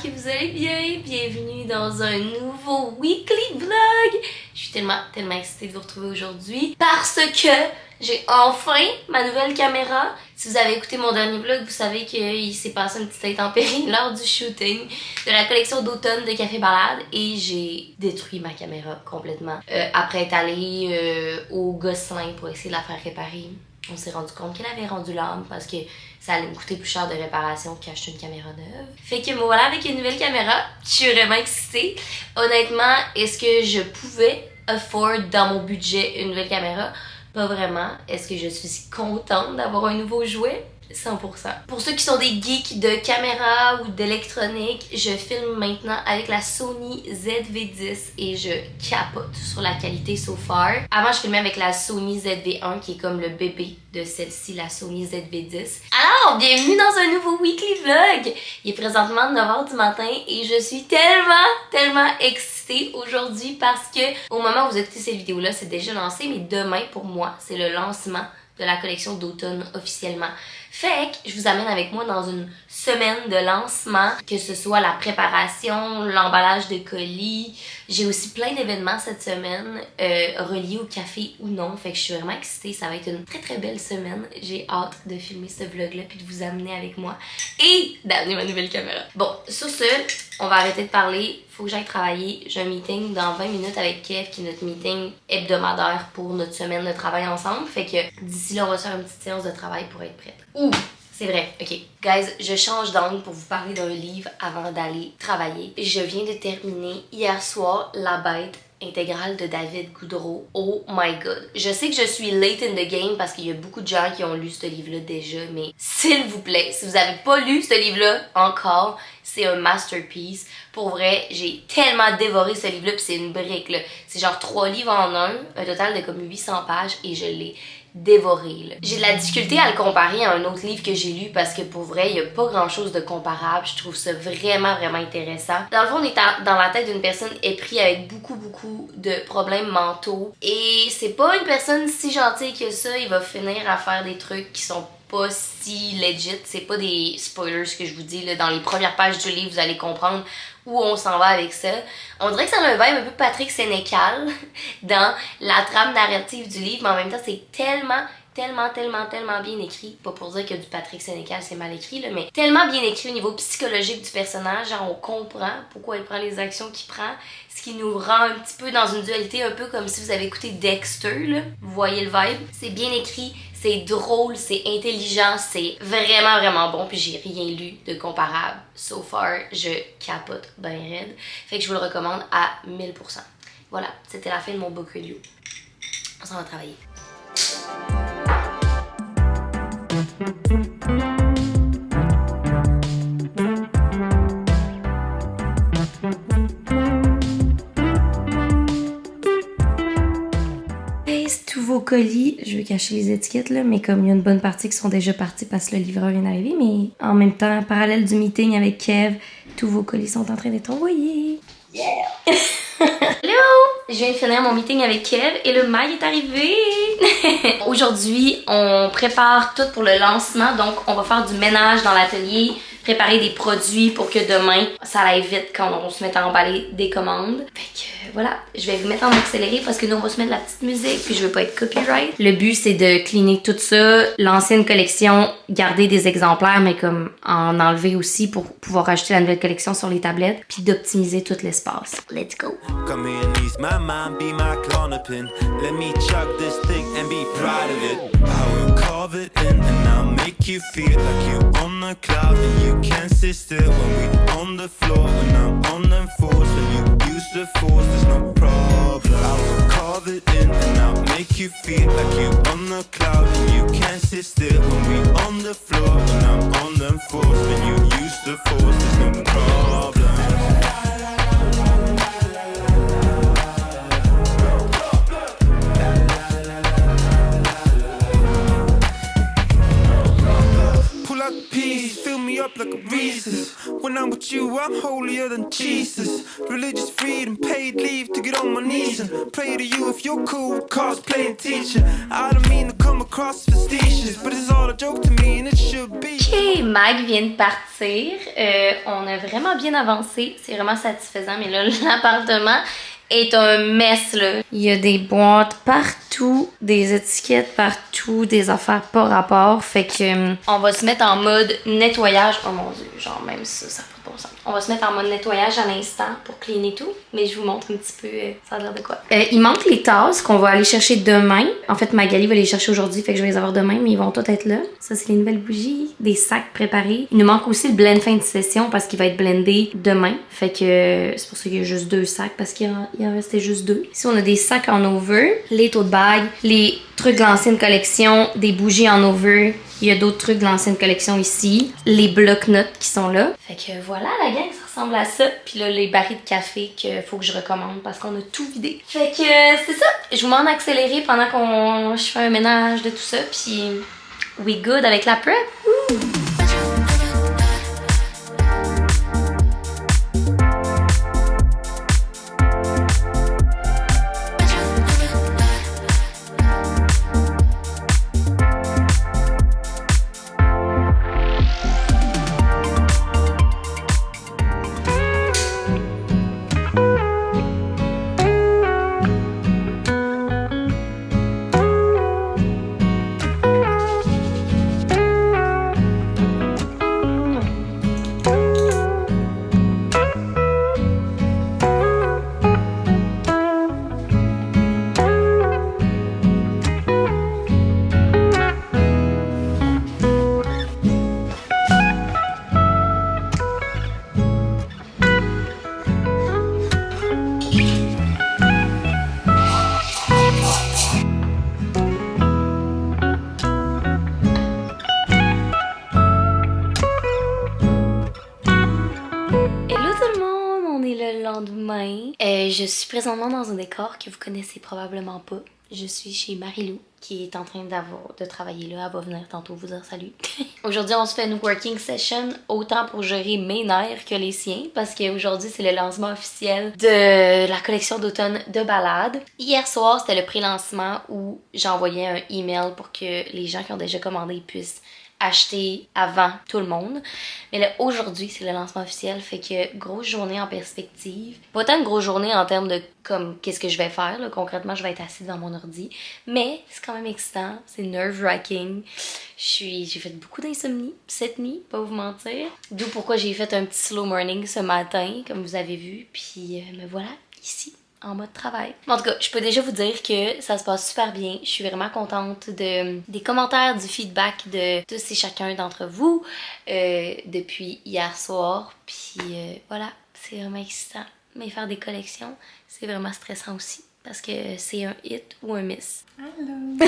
que vous allez bien. Bienvenue dans un nouveau weekly vlog. Je suis tellement excitée de vous retrouver aujourd'hui parce que j'ai enfin ma nouvelle caméra. Si vous avez écouté mon dernier vlog, vous savez qu'il s'est passé une petite intempérie lors du shooting de la collection d'automne de Café Balade et j'ai détruit ma caméra complètement. Après être allée au Gosselin pour essayer de la faire réparer, on s'est rendu compte qu'elle avait rendu l'âme parce que ça allait me coûter plus cher de réparation qu'acheter une caméra neuve. Fait que me voilà avec une nouvelle caméra. Je suis vraiment excitée. Honnêtement, est-ce que je pouvais afford dans mon budget une nouvelle caméra? Pas vraiment. Est-ce que je suis contente d'avoir un nouveau jouet? 100%. Pour ceux qui sont des geeks de caméra ou d'électronique, je filme maintenant avec la Sony ZV-10 et je capote sur la qualité so far. Avant, je filmais avec la Sony ZV-1 qui est comme le bébé de celle-ci, la Sony ZV-10. Alors, bienvenue dans un nouveau weekly vlog! Il est présentement 9h du matin et je suis tellement excitée aujourd'hui parce que au moment où vous écoutez cette vidéo-là, c'est déjà lancé, mais demain, pour moi, c'est le lancement de la collection d'automne officiellement. Fait que je vous amène avec moi dans une semaine de lancement, que ce soit la préparation, l'emballage de colis. J'ai aussi plein d'événements cette semaine, reliés au café ou non. Fait que je suis vraiment excitée. Ça va être une très belle semaine. J'ai hâte de filmer ce vlog-là puis de vous amener avec moi et d'amener ma nouvelle caméra. Bon, sur ce, on va arrêter de parler. Faut que j'aille travailler. J'ai un meeting dans 20 minutes avec Kev, qui est notre meeting hebdomadaire pour notre semaine de travail ensemble. Fait que d'ici là, on va faire une petite séance de travail pour être prête. Ouh! C'est vrai, ok. Guys, je change d'angle pour vous parler d'un livre avant d'aller travailler. Je viens de terminer hier soir La Bête intégrale de David Goudreau. Oh my god. Je sais que je suis late in the game parce qu'il y a beaucoup de gens qui ont lu ce livre-là déjà, mais s'il vous plaît, si vous n'avez pas lu ce livre-là encore, c'est un masterpiece. Pour vrai, j'ai tellement dévoré ce livre-là, puis c'est une brique, là. C'est genre 3 livres en un total de comme 800 pages, et je l'ai dévoré, là. J'ai de la difficulté à le comparer à un autre livre que j'ai lu parce que pour vrai, il n'y a pas grand-chose de comparable. Je trouve ça vraiment intéressant. Dans le fond, on est dans la tête d'une personne éprise avec beaucoup de problèmes mentaux, et c'est pas une personne si gentille que ça. Il va finir à faire des trucs qui sont pas si legit. C'est pas des spoilers ce que je vous dis là. Dans les premières pages du livre, vous allez comprendre où on s'en va avec ça. On dirait que ça a un vibe un peu Patrick Sénécal dans la trame narrative du livre, mais en même temps c'est tellement bien écrit. Pas pour dire que du Patrick Sénécal c'est mal écrit là, mais tellement bien écrit au niveau psychologique du personnage. Genre on comprend pourquoi il prend les actions qu'il prend, ce qui nous rend un petit peu dans une dualité, un peu comme si vous avez écouté Dexter là. Vous voyez le vibe? C'est bien écrit, c'est drôle, c'est intelligent, c'est vraiment bon, puis j'ai rien lu de comparable. So far, je capote ben raide. Fait que je vous le recommande à 1000%. Voilà, c'était la fin de mon book review. On s'en va travailler. Tous vos colis, je vais cacher les étiquettes là, mais comme il y a une bonne partie qui sont déjà partis parce que le livreur vient d'arriver, mais en même temps, en parallèle du meeting avec Kev, tous vos colis sont en train d'être envoyés. Yeah! Hello! Je viens de finir mon meeting avec Kev et le mail est arrivé! Aujourd'hui, on prépare tout pour le lancement, donc on va faire du ménage dans l'atelier, préparer des produits pour que demain, ça aille vite quand on se met à emballer des commandes. Fait que voilà, je vais vous mettre en accéléré parce que nous on va se mettre de la petite musique puis je veux pas être copyright. Le but c'est de cleaner tout ça, l'ancienne collection, garder des exemplaires mais comme en enlever aussi pour pouvoir rajouter la nouvelle collection sur les tablettes puis d'optimiser tout l'espace. Let's go! Come here and ease my mind, be my clonopin. Let me chug this thing and be proud of it. I will carve it in and I'll make you feel like you on the cloud and you can't sit still when we on the floor when I'm on them floors when you use the force there's no problem. I will carve it in and I'll make you feel like you on the cloud and you can't sit still when we on the floor when I'm on them floors when you use the force there's no problem. Pull out the peas, fill me up like a Reese's. When I'm with with you, I'm holier than Jesus. Religious freedom, paid leave to get on my knees and pray to you if you're cool with cosplaying teacher. I don't mean to come across facetious, but it's all a joke to me and it should be. Ok, Mag vient de partir. On a vraiment bien avancé. C'est vraiment satisfaisant, mais là, l'appartement est un mess, là. Il y a des boîtes partout, des étiquettes partout, des affaires pas rapport. Fait que on va se mettre en mode nettoyage. Oh mon Dieu, genre même ça fait pas bon sens. On va se mettre en mode nettoyage à l'instant pour cleaner tout. Mais je vous montre un petit peu ça a l'air de quoi. Il manque les tasses qu'on va aller chercher demain. En fait, Magali va les chercher aujourd'hui, fait que je vais les avoir demain, mais ils vont tous être là. Ça, c'est les nouvelles bougies, des sacs préparés. Il nous manque aussi le blend fin de session parce qu'il va être blendé demain. Fait que c'est pour ça qu'il y a juste 2 sacs parce qu'il en restait juste 2. Ici, on a des sacs en over, les tote bags, les trucs de l'ancienne collection, des bougies en over. Il y a d'autres trucs de l'ancienne collection ici. Les bloc-notes qui sont là. Fait que voilà, la gang, ça ressemble à ça. Puis là, les barils de café qu'il faut que je recommande parce qu'on a tout vidé. Fait que c'est ça. Je vous m'en accélérer pendant qu'on je fais un ménage de tout ça. Puis we good avec la prep. Woo! Je suis présentement dans un décor que vous connaissez probablement pas. Je suis chez Marie-Lou qui est en train de travailler là. Elle va venir tantôt vous dire salut. Aujourd'hui, on se fait une working session autant pour gérer mes nerfs que les siens parce qu'aujourd'hui, c'est le lancement officiel de la collection d'automne de Ballade. Hier soir, c'était le pré-lancement où j'envoyais un email pour que les gens qui ont déjà commandé puissent acheter avant tout le monde. Mais là, aujourd'hui, c'est le lancement officiel, fait que grosse journée en perspective. Pas tant de grosse journée en termes de comme qu'est-ce que je vais faire, là. Concrètement, je vais être assise devant mon ordi. Mais c'est quand même excitant, c'est nerve-wracking. J'ai fait beaucoup d'insomnie cette nuit, pas vous mentir. D'où pourquoi j'ai fait un petit slow morning ce matin, comme vous avez vu. Puis me voilà ici, en mode travail. En tout cas, je peux déjà vous dire que ça se passe super bien. Je suis vraiment contente des commentaires, du feedback de tous et chacun d'entre vous depuis hier soir. Puis voilà, c'est vraiment excitant. Mais faire des collections, c'est vraiment stressant aussi. Parce que c'est un hit ou un miss. Allô!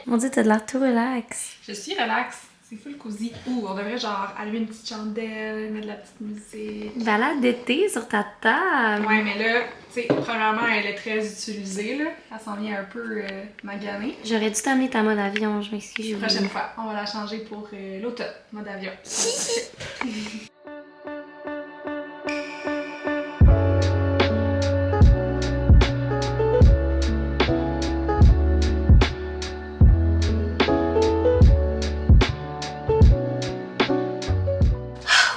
Mon Dieu, t'as de l'air tout relax. Je suis relax. C'est full cosy. Ouh, on devrait genre allumer une petite chandelle, mettre de la petite musique. Balade d'été sur ta table. Ouais, mais là, tu sais, premièrement, elle est très utilisée, là. Elle s'en vient un peu maganée. J'aurais dû t'amener ta mode avion, je m'excuse. Prochaine fois, on va la changer pour l'automne, mode avion.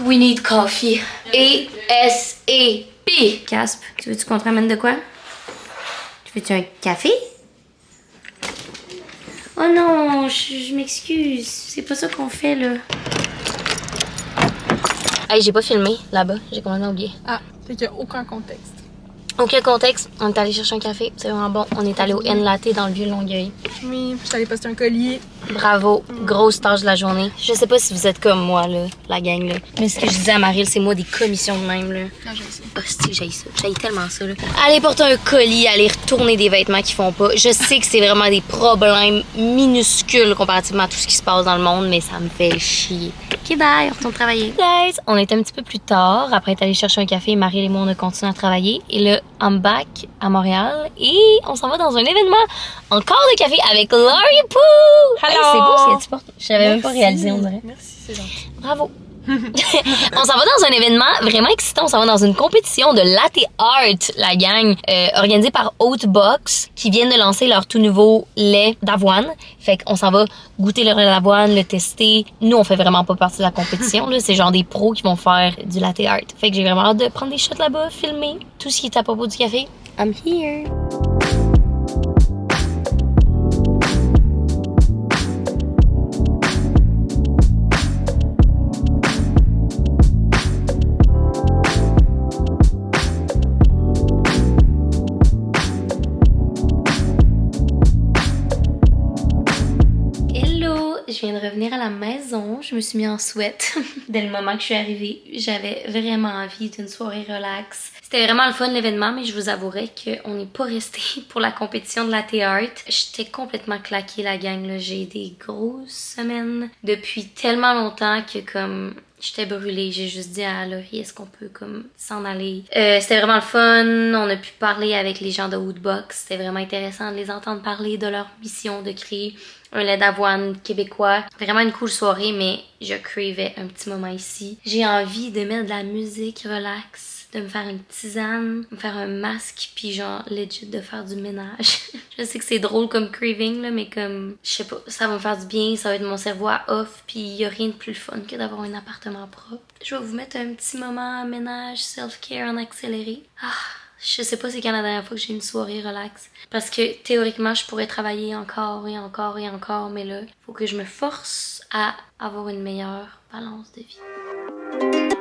We need coffee. A-S-A-P. Casp, tu veux-tu qu'on te ramène de quoi? Tu veux-tu un café? Oh non, je m'excuse. C'est pas ça qu'on fait, là. Hey, j'ai pas filmé là-bas. J'ai complètement oublié. Ah, fait qu'il y a aucun contexte. Aucun contexte. On est allé chercher un café. C'est vraiment bon. On est allé au N-Latte dans le vieux Longueuil. Oui, puis j'allais poster un collier. Bravo. Grosse tâche de la journée. Je sais pas si vous êtes comme moi, là, la gang, là. Mais ce que je disais à Maryl, c'est moi des commissions de même, là. Non, j'ai ça. Hostie, j'haïs ça. J'haïs tellement ça, là. Aller porter un colis, aller retourner des vêtements qui font pas. Je sais que c'est vraiment des problèmes minuscules comparativement à tout ce qui se passe dans le monde, mais ça me fait chier. Ok, bye, on retourne travailler. Guys, on est un petit peu plus tard. Après être allé chercher un café, Maryl et moi, on a continué à travailler. Et là, I'm back à Montréal. Et on s'en va dans un événement encore de café avec Laurie Poo! Hello! Hey, c'est beau ce que tu portes. Je l'avais même pas réalisé, on dirait. Merci, c'est gentil. Bravo. On s'en va dans un événement vraiment excitant. On s'en va dans une compétition de latte art, la gang, organisée par Oatbox, qui viennent de lancer leur tout nouveau lait d'avoine. Fait qu'on s'en va goûter le lait d'avoine, le tester. Nous, on fait vraiment pas partie de la compétition, là. C'est genre des pros qui vont faire du latte art. Fait que j'ai vraiment hâte de prendre des shots là-bas, filmer tout ce qui est à propos du café. I'm here! Je viens de revenir à la maison, je me suis mis en sweat dès le moment que je suis arrivée. J'avais vraiment envie d'une soirée relax. C'était vraiment le fun l'événement, mais je vous avouerai qu'on n'est pas resté pour la compétition de latte art. J'étais complètement claquée la gang, là. J'ai des grosses semaines depuis tellement longtemps que comme... J'étais brûlée, j'ai juste dit à Laurie, est-ce qu'on peut comme s'en aller? C'était vraiment le fun, on a pu parler avec les gens de Woodbox, c'était vraiment intéressant de les entendre parler de leur mission de créer un lait d'avoine québécois. Vraiment une cool soirée, mais je cravais un petit moment ici. J'ai envie de mettre de la musique relax, de me faire une tisane, me faire un masque, puis genre legit de faire du ménage. Je sais que c'est drôle comme craving, là, mais comme, je sais pas, ça va me faire du bien, ça va être mon cerveau à off, puis y a rien de plus fun que d'avoir un appartement propre. Je vais vous mettre un petit moment ménage, self-care en accéléré. Je sais pas c'est quand la dernière fois que j'ai une soirée relax. Parce que théoriquement, je pourrais travailler encore et encore et encore, mais là, faut que je me force à avoir une meilleure balance de vie.